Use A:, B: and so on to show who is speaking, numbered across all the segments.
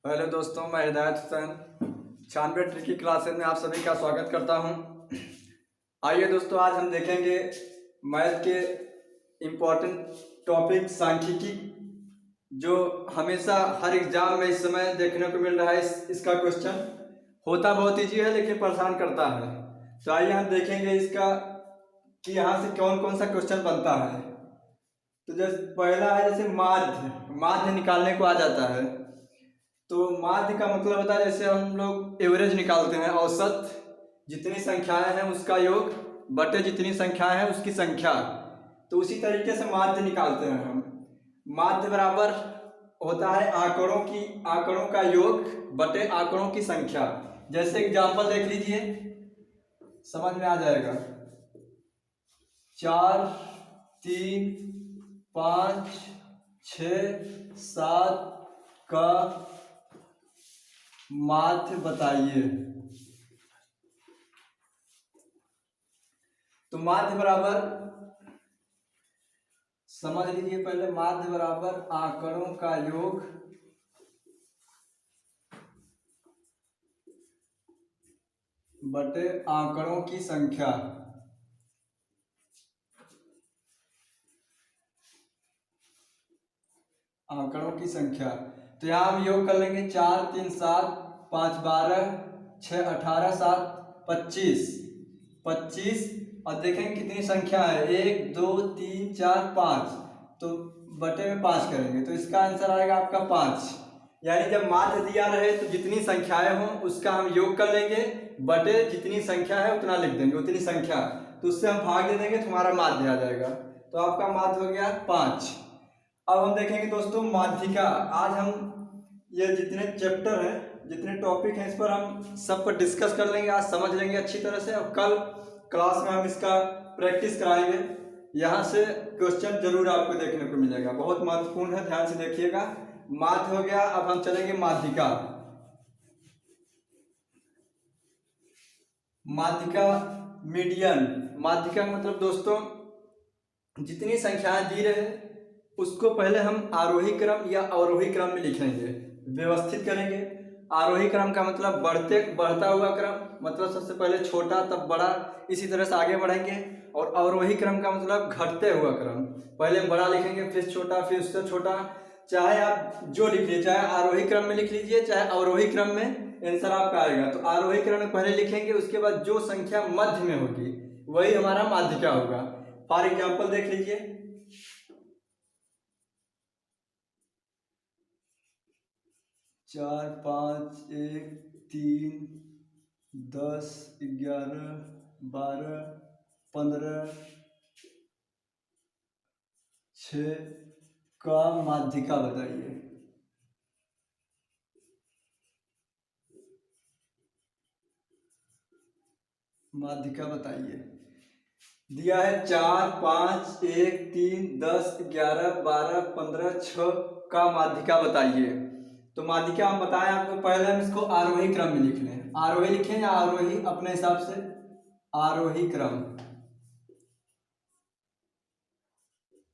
A: Hello दोस्तों, मैं हिदायत हुसैन 96 ट्रिक की क्लासेस में आप सभी का स्वागत करता हूं। आइए दोस्तों, आज हम देखेंगे मैथ के इम्पोर्टेंट टॉपिक सांख्यिकी, जो हमेशा हर एग्जाम में इस समय देखने को मिल रहा है। इसका क्वेश्चन होता बहुत ईजी है लेकिन परेशान करता है। तो आइए हम देखेंगे इसका कि यहाँ से कौन कौन सा क्वेश्चन बनता है। तो जैसे पहला है, जैसे माध्य माध्य निकालने को आ जाता है। तो माध्य का मतलब होता है, जैसे हम लोग एवरेज निकालते हैं, औसत जितनी संख्याएं हैं उसका योग बटे जितनी संख्याएं हैं उसकी संख्या। तो उसी तरीके से माध्य निकालते हैं हम। माध्य बराबर होता है आंकड़ों का योग बटे आंकड़ों की संख्या। जैसे एग्जांपल देख लीजिए, समझ में आ जाएगा। 4, 3, 5, 6, 7 का माध्य बताइए। तो माध्य बराबर समझ लीजिए, पहले माध्य बराबर आंकड़ों का योग बटे आंकड़ों की संख्या। आंकड़ों की संख्या, तो यहाँ हम योग कर लेंगे। 4, 3, 7, 5, 12, 6, 18, 7, 25। 25 और देखेंगे कितनी संख्या है, 1, 2, 3, 4, 5। तो बटे में 5 करेंगे तो इसका आंसर आएगा आपका 5। यानी जब माध्य दिया रहे तो जितनी संख्याएं हों उसका हम योग कर लेंगे, बटे जितनी संख्या है उतना लिख देंगे, उतनी संख्या। तो उससे हम भाग दे देंगे तो हमारा माध्य आ जाएगा। तो आपका माध्य हो गया 5। अब हम देखेंगे दोस्तों माध्यिका। आज हम ये जितने चैप्टर हैं, जितने टॉपिक हैं, इस पर हम सब पर डिस्कस कर लेंगे, आज समझ लेंगे अच्छी तरह से। और कल क्लास में हम इसका प्रैक्टिस कराएंगे। यहाँ से क्वेश्चन जरूर आपको देखने को मिलेगा, बहुत महत्वपूर्ण है, ध्यान से देखिएगा। माध्य हो गया, अब हम चलेंगे माध्यिका। माध्यिका मीडियन। माध्यिका का मतलब दोस्तों, जितनी संख्याएं दी रहे उसको पहले हम आरोही क्रम या अवरोही क्रम में लिखेंगे, व्यवस्थित करेंगे। आरोही क्रम का मतलब बढ़ता हुआ क्रम, मतलब सबसे पहले छोटा तब बड़ा, इसी तरह से आगे बढ़ेंगे। और अवरोही क्रम का मतलब घटते हुआ क्रम, पहले बड़ा लिखेंगे फिर छोटा फिर उससे छोटा। चाहे आप जो लिख लीजिए, चाहे आरोही क्रम में लिख लीजिए चाहे अवरोही क्रम में, आंसर आपका आएगा। तो आरोही क्रम में पहले लिखेंगे, उसके बाद जो संख्या मध्य में होगी वही हमारा माध्यिका होगा। फॉर एग्जाम्पल देख लीजिए, 4, 5, 1, 3, 10, 11, 12, 15, 6 का माध्यिका बताइए। माध्यिका बताइए। दिया है 4, 5, 1, 3, 10, 11, 12, 15, 6 का माध्यिका बताइए। तो माध्यिका हम बताएं आपको, पहले हम इसको आरोही क्रम में लिख लें। आरोही लिखें या आरोही, अपने हिसाब से आरोही क्रम।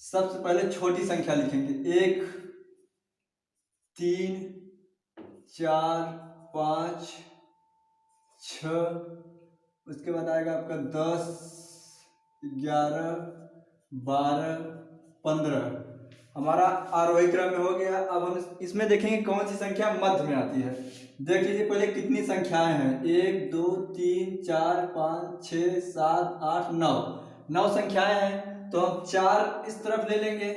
A: सबसे पहले छोटी संख्या लिखेंगे, 1, 3, 4, 5, 6, उसके बाद आएगा आपका 10, 11, 12, 15। हमारा आरोही क्रम में हो गया। अब हम इसमें देखेंगे कौन सी संख्या मध्य में आती है। देख लीजिए पहले कितनी संख्याएं हैं, 1, 2, 3, 4, 5, 6, 7, 8, 9। 9 संख्याएं हैं, तो हम 4 इस तरफ ले लेंगे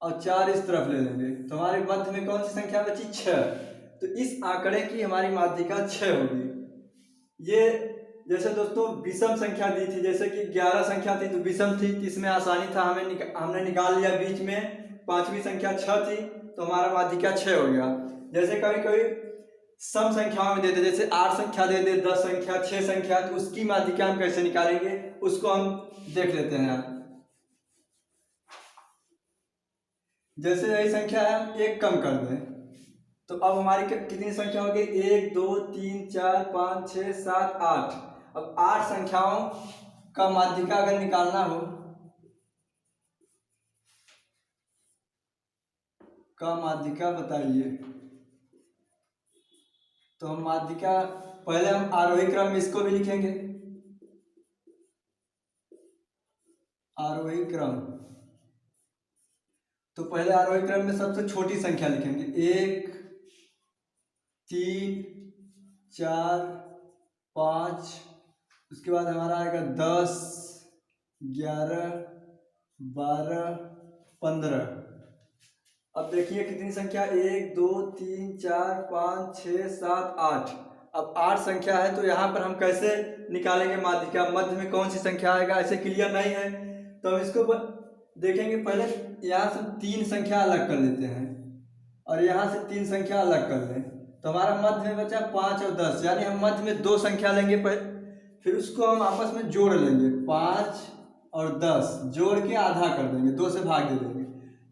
A: और 4 इस तरफ ले लेंगे, तो हमारे मध्य में कौन सी संख्या बची, 6। तो इस आंकड़े की हमारी माध्यिका 6 होगी। ये जैसे दोस्तों विषम संख्या दी थी, जैसे कि 11 संख्या थी तो विषम थी, इसमें आसानी था, हमने निकाल लिया। बीच में 5वीं संख्या 6 थी तो हमारा माध्यिका 6 हो गया। जैसे कभी कभी सम संख्याओं में दे दे, जैसे 8 संख्या दे दे, 10 संख्या, 6 संख्या, तो उसकी माध्यिका हम कैसे निकालेंगे उसको हम देख लेते हैं। जैसे यही संख्या है, हम एक कम कर दें तो अब हमारी कितनी संख्या हो गई, 1, 2, 3, 4, 5, 6, 7, 8। अब 8 संख्याओं का माध्यिका अगर निकालना हो, का माध्यिका बताइए। तो हम माध्यिका पहले हम आरोही क्रम में इसको भी लिखेंगे, आरोही क्रम। तो पहले आरोही क्रम में सबसे छोटी संख्या लिखेंगे, 1 3 4 5, उसके बाद हमारा आएगा 10 11 12 15। अब देखिए कितनी संख्या, 1 2 3 4 5 6 7 8। अब 8 संख्या है, तो यहाँ पर हम कैसे निकालेंगे माध्यिका, मध्य में कौन सी संख्या आएगा, ऐसे क्लियर नहीं है। तो हम इसको देखेंगे, पहले यहाँ से 3 संख्या अलग कर लेते हैं और यहाँ से 3 संख्या अलग कर लें, तो हमारा मध्य में बचा 5 और 10, यानी हम मध्य में 2 संख्या लेंगे फिर उसको हम आपस में जोड़ लेंगे, 5 और 10 जोड़ के आधा कर देंगे, 2 से भाग दे देंगे।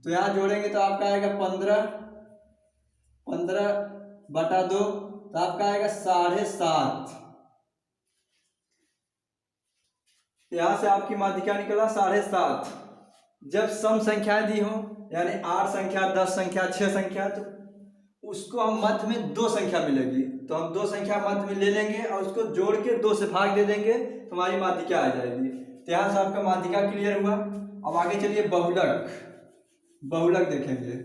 A: तो यहाँ जोड़ेंगे तो आपका आएगा 15, 15/2, तो आपका आएगा 7.5। यहाँ से आपकी माध्यिका निकला 7.5। जब सम संख्याएं दी हो, यानी 8 संख्या 10 संख्या 6 संख्या, तो उसको हम मध्य में 2 संख्या मिलेगी, तो हम 2 संख्या मध्य में ले लेंगे और उसको जोड़ के 2 से भाग दे देंगे, तो हमारी माध्यिका आ जाएगी। तो यहाँ से आपका माध्यिका क्लियर हुआ। अब आगे चलिए बहुलक, बहुलक देखेंगे।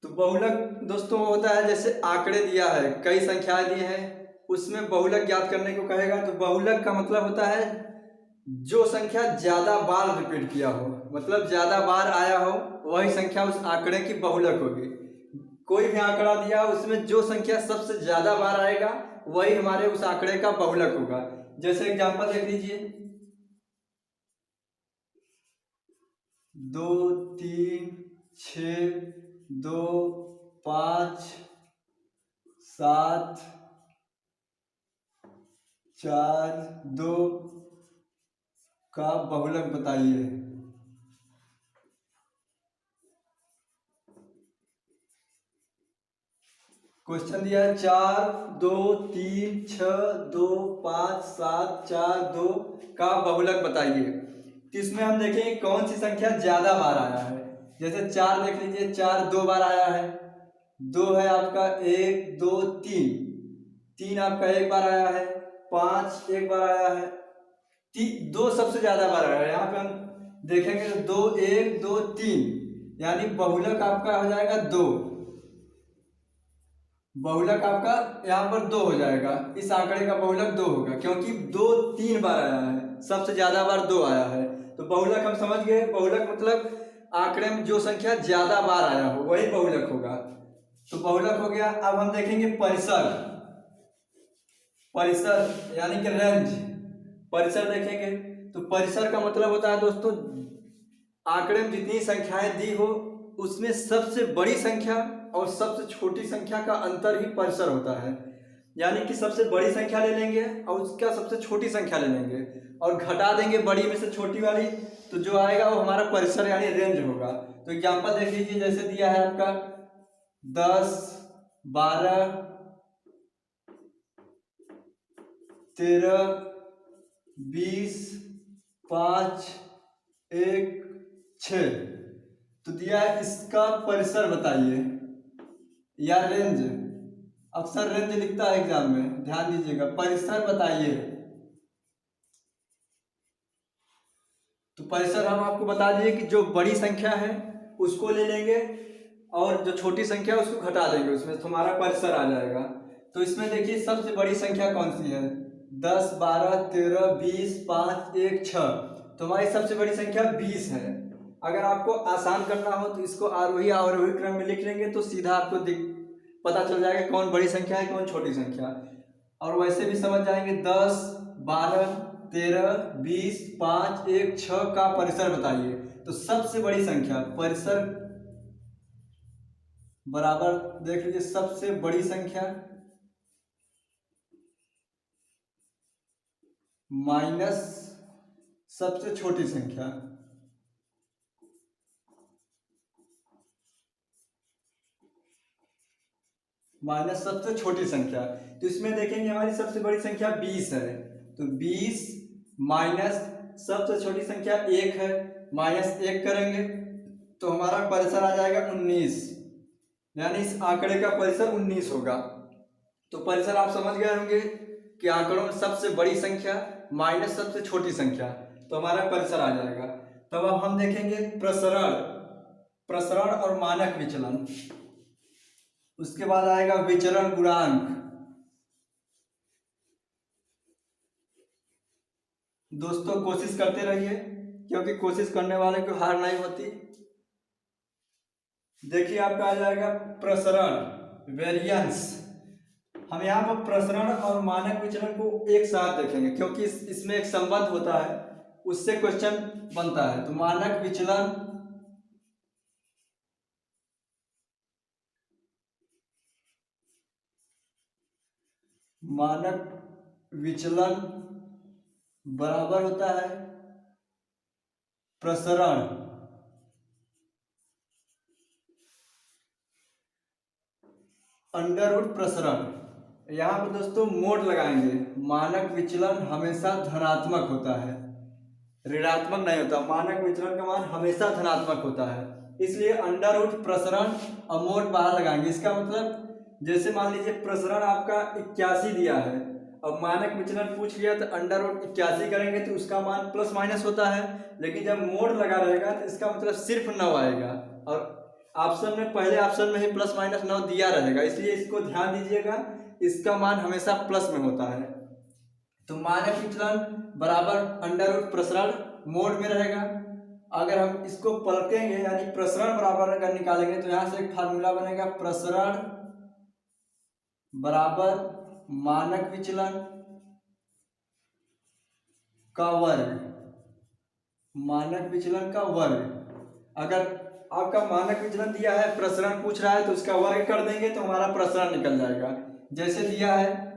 A: तो बहुलक दोस्तों होता है, जैसे आंकड़े दिया है, कई संख्याएं दी हैं, उसमें बहुलक ज्ञात करने को कहेगा। तो बहुलक का मतलब होता है जो संख्या ज्यादा बार रिपीट किया हो, मतलब ज्यादा बार आया हो, वही संख्या उस आंकड़े की बहुलक होगी। कोई भी आंकड़ा दिया उसमें जो संख्या सबसे ज्यादा बार आएगा वही हमारे उस आंकड़े का बहुलक होगा। जैसे एग्जांपल देख लीजिए, 2 3 6 2 5 7 4 2 का बहुलक बताइए। क्वेश्चन दिया है 4 2 3 6 2 5 7 4 2 का बहुलक बताइए। तो इसमें हम देखेंगे कौन सी संख्या ज्यादा बार आया है। जैसे 4 देख लीजिए, 4 2 बार आया है, 2 है आपका 1 2 3, 3 आपका 1 बार आया है, 5 1 बार आया है, 2 सबसे ज्यादा बार आया है। यहाँ पे हम देखेंगे तो 2 1 2 3, यानी बहुलक आपका हो जाएगा 2, बहुलक आपका यहाँ पर 2 हो जाएगा। इस आंकड़े का बहुलक 2 होगा, क्योंकि 2 3 बार आया है, सबसे ज्यादा बार 2 आया है। तो बहुलक हम समझ गए, बहुलक मतलब आंकड़े में जो संख्या ज्यादा बार आया हो वही बहुलक होगा। तो बहुलक हो गया। अब हम देखेंगे परिसर, परिसर यानी कि रेंज, परिसर देखेंगे। तो परिसर का मतलब होता है दोस्तों, आंकड़े में जितनी संख्याएं दी हो उसमें सबसे बड़ी संख्या और सबसे छोटी संख्या का अंतर ही परिसर होता है। यानी कि सबसे बड़ी संख्या ले लेंगे और उसका सबसे छोटी संख्या ले लेंगे और घटा देंगे बड़ी में से छोटी वाली, तो जो आएगा वो हमारा परिसर यानी रेंज होगा। तो एग्जांपल देख लीजिए, जैसे दिया है आपका 10 12 13 20 5 1 6, तो दिया है इसका परिसर बताइए या रेंज। अक्सर रेंज लिखता है एग्जाम में, ध्यान दीजिएगा, परिसर बताइए। तो परिसर हम आपको बता दिए कि जो बड़ी संख्या है उसको ले लेंगे और जो छोटी संख्या है उसको घटा देंगे, उसमें तुम्हारा परिसर आ जाएगा। तो इसमें देखिए सबसे बड़ी संख्या कौन सी है, 10 12 13 20 5 1 6, तो हमारी सबसे बड़ी संख्या 20 है। अगर आपको आसान करना हो तो इसको आरोही अवरोही क्रम में लिख लेंगे, तो सीधा आपको पता चल जाएगा कौन बड़ी संख्या है कौन छोटी संख्या। और वैसे भी समझ जाएंगे, 10 12 13 20 5 1 6 का परिसर बताइए। तो सबसे बड़ी संख्या परिसर बराबर देख लीजिए, सबसे बड़ी संख्या माइनस सबसे छोटी संख्या, माइनस सबसे छोटी संख्या। तो इसमें देखेंगे हमारी सबसे बड़ी संख्या 20 है, तो 20 माइनस सबसे छोटी संख्या 1 है, -1 करेंगे तो हमारा परिसर आ जाएगा 19, यानी इस आंकड़े का परिसर 19 होगा। तो परिसर आप समझ गए होंगे कि आंकड़ों में सबसे बड़ी संख्या माइनस सबसे छोटी संख्या, तो हमारा परिसर आ जाएगा। तब अब हम देखेंगे प्रसरण, प्रसरण और मानक विचलन। उसके बाद आएगा विचरण गुणांक। दोस्तों कोशिश करते रहिए, क्योंकि कोशिश करने वाले को हार नहीं होती। देखिए आपका आ जाएगा प्रसरण, वेरिएंस। हम यहाँ पर प्रसरण और मानक विचलन को एक साथ देखेंगे, क्योंकि इसमें एक संबंध होता है, उससे क्वेश्चन बनता है। तो मानक विचलन बराबर होता है प्रसरण अंडर रूट प्रसरण। यहाँ पर दोस्तों मोड लगाएंगे। मानक विचलन हमेशा धनात्मक होता है, ऋणात्मक नहीं होता। मानक विचलन का मान हमेशा धनात्मक होता है, इसलिए अंडर रूट प्रसरण और मोड बाहर लगाएंगे। इसका मतलब जैसे मान लीजिए प्रसरण आपका 81 दिया है, अब मानक विचलन पूछ लिया तो अंडर रूट 81 करेंगे तो उसका मान प्लस माइनस होता है। लेकिन जब मोड लगा रहेगा तो इसका मतलब सिर्फ 9 आएगा, और ऑप्शन में पहले ऑप्शन में ही प्लस माइनस 9 दिया रहेगा, इसलिए इसको ध्यान दीजिएगा, इसका मान हमेशा प्लस में होता है। तो मानक विचलन बराबर अंडर रूट प्रसरण मोड में रहेगा। अगर हम इसको पलटेंगे यानी प्रसरण बराबर अगर निकालेंगे तो यहां से एक फार्मूला बनेगा, प्रसरण बराबर मानक विचलन का वर्ग, मानक विचलन का वर्ग। अगर आपका मानक विचलन दिया है, प्रसरण पूछ रहा है, तो उसका वर्ग कर देंगे तो हमारा प्रसरण निकल जाएगा। जैसे दिया है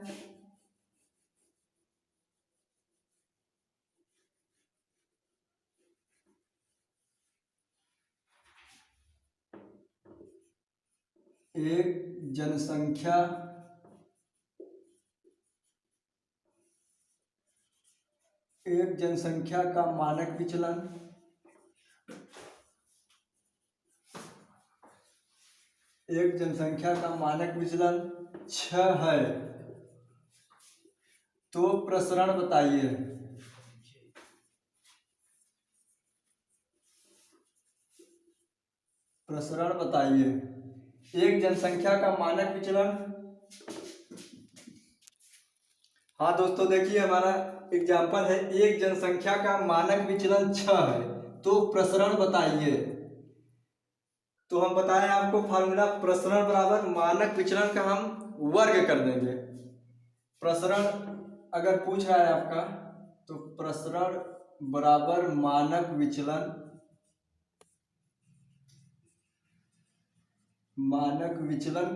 A: एक जनसंख्या का मानक विचलन एक जनसंख्या का मानक विचलन 6 है, तो प्रसरण बताइए। प्रसरण बताइए। एक जनसंख्या का मानक विचलन, हाँ दोस्तों देखिए हमारा एग्जाम्पल है, एक जनसंख्या का मानक विचलन 6 है, तो प्रसरण बताइए। तो हम बताएं आपको फार्मूला, प्रसरण बराबर मानक विचलन का हम वर्ग कर देंगे। प्रसरण अगर पूछ रहा है आपका, तो प्रसरण बराबर मानक विचलन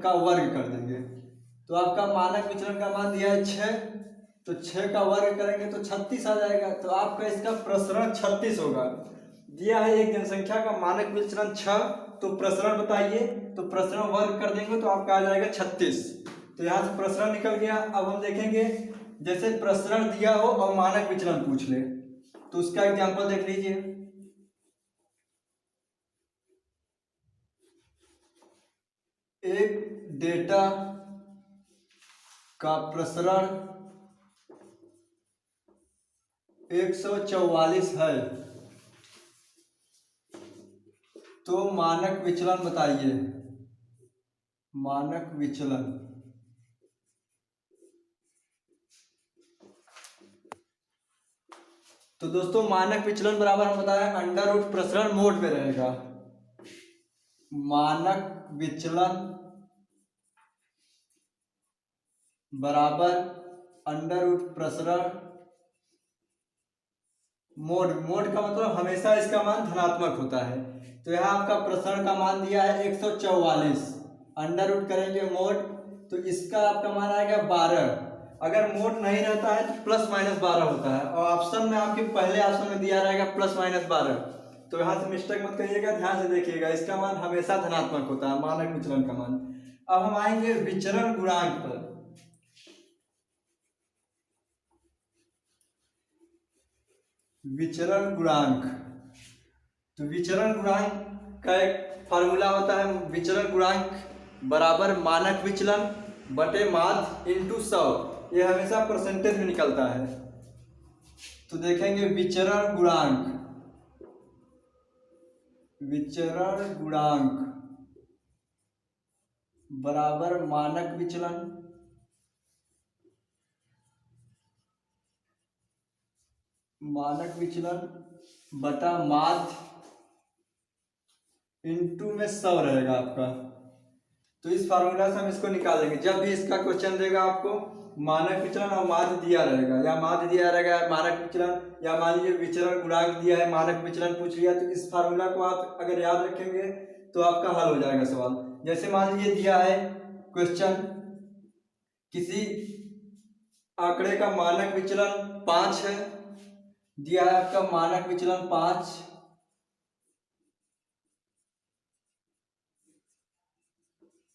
A: का वर्ग कर देंगे। तो आपका मानक विचलन का मान दिया है 6, तो 6 का वर्ग करेंगे तो 36 आ जाएगा। तो आपका इसका प्रसरण 36 होगा। दिया है एक जनसंख्या का मानक विचलन 6, तो प्रसरण बताइए, तो प्रसरण वर्ग कर देंगे तो आपका आ जाएगा 36। तो यहाँ से प्रसरण निकल गया। अब हम देखेंगे जैसे प्रसरण दिया हो और मानक विचलन पूछ ले, तो उसका एग्जांपल देख लीजिए। एक डेटा का प्रसरण 144 है, तो मानक विचलन बताइए। मानक विचलन तो दोस्तों मानक विचलन बराबर हम बताया अंडर रूट प्रसरण मोड में रहेगा। मानक विचलन बराबर अंडर रूट प्रसरण मोड। मोड का मतलब हमेशा इसका मान धनात्मक होता है। तो यहाँ आपका प्रसरण का मान दिया है 144, अंडर रूट करेंगे मोड, तो इसका आपका मान आएगा 12। अगर मोड नहीं रहता है तो प्लस माइनस 12 होता है, और ऑप्शन में आपके पहले ऑप्शन में दिया रहेगा प्लस माइनस 12। तो यहाँ से मिस्टेक मत करिएगा, ध्यान से देखिएगा, इसका मान हमेशा धनात्मक होता है, मानक विचलन का मान। अब हम आएंगे विचरण गुणांक पर। विचरण गुणांक, तो विचरण गुणांक का एक फार्मूला होता है, विचलन गुणांक बराबर मानक विचलन बटे माध्य इंटू 100। ये हमेशा परसेंटेज में निकलता है। तो देखेंगे विचरण गुणांक बराबर मानक विचलन बटा माध्य इंटू में 100 रहेगा आपका। तो इस फार्मूला से हम इसको निकाल लेंगे। जब भी इसका क्वेश्चन देगा आपको मानक विचलन और माध्य दिया रहेगा, या माध्य दिया रहेगा मानक विचलन, या मान लीजिए विचरण गुणांक दिया है मानक विचलन पूछ लिया, तो इस फार्मूला को आप अगर याद रखेंगे तो आपका हल हो जाएगा सवाल। जैसे मान लीजिए दिया है क्वेश्चन, किसी आंकड़े का मानक विचलन 5 है, दिया है आपका मानक विचलन 5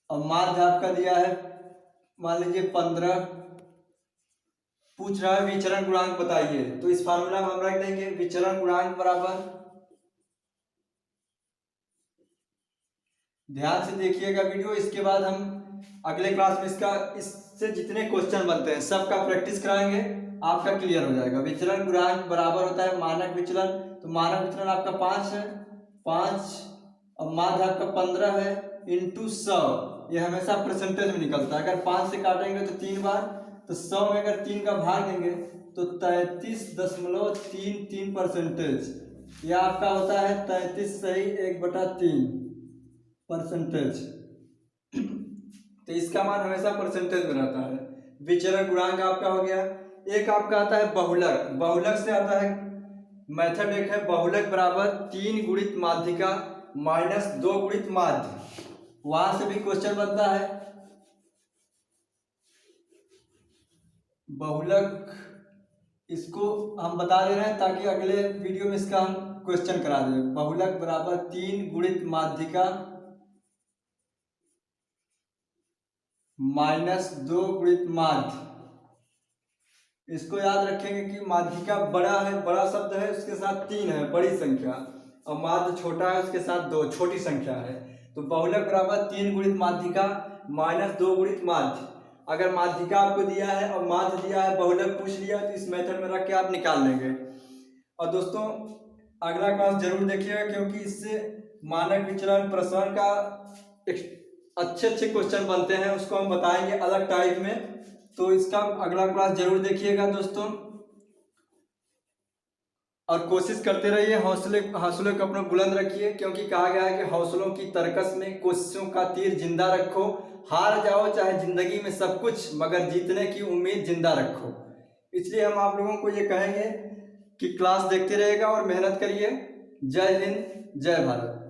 A: और माध्य आपका दिया है मान लीजिए 15, पूछ रहा है विचरण गुणांक बताइए। तो इस फार्मूला में हम रख देंगे विचरण गुणांक बराबर, ध्यान से देखिएगा वीडियो, इसके बाद हम अगले क्लास में इससे जितने क्वेश्चन बनते हैं सबका प्रैक्टिस कराएंगे, आपका क्लियर हो जाएगा। विचरण गुणांक बराबर होता है मानक विचलन, तो मानक विचलन आपका 5 है, 5 और माध्य आपका 15 है इंटू 100। ये हमेशा परसेंटेज में निकलता है। अगर 5 से काटेंगे तो 3 बार, तो 100 में अगर 3 का भाग देंगे तो 33.33%। यह आपका होता है 33 सही 1/3%। तो इसका मान हमेशा परसेंटेज में रहता है। विचरण गुणांक आपका हो गया। एक आपका आता है बहुलक, बहुलक से आता है मेथड, एक है बहुलक बराबर 3 गुणित माध्यिका माइनस 2 गुणित माध्य, वहां से भी क्वेश्चन बनता है। बहुलक इसको हम बता दे रहे हैं ताकि अगले वीडियो में इसका हम क्वेश्चन करा दें। बहुलक बराबर 3 गुणित माध्यिका माइनस 2 गुणित माध्य। इसको याद रखेंगे कि माध्यिका बड़ा है, बड़ा शब्द है, उसके साथ 3 है बड़ी संख्या, और माध्य छोटा है उसके साथ 2 छोटी संख्या है। तो बहुलक बराबर 3 गुणित माध्यिका माइनस 2 गुणित माध्य। अगर माध्यिका आपको दिया है और माध्य दिया है, बहुलक पूछ लिया, तो इस मेथड में रख के आप निकाल लेंगे। और दोस्तों अगला क्लास जरूर देखिएगा, क्योंकि इससे मानक विचलन प्रसरण का अच्छे क्वेश्चन बनते हैं, उसको हम बताएंगे अलग टाइप में। तो इसका अगला क्लास जरूर देखिएगा दोस्तों, और कोशिश करते रहिए, हौसले को अपना बुलंद रखिए, क्योंकि कहा गया है कि हौसलों की तरकस में कोशिशों का तीर जिंदा रखो। हार जाओ चाहे जिंदगी में सब कुछ, मगर जीतने की उम्मीद जिंदा रखो। इसलिए हम आप लोगों को ये कहेंगे कि क्लास देखते रहिएगा और मेहनत करिए। जय हिंद, जय भारत।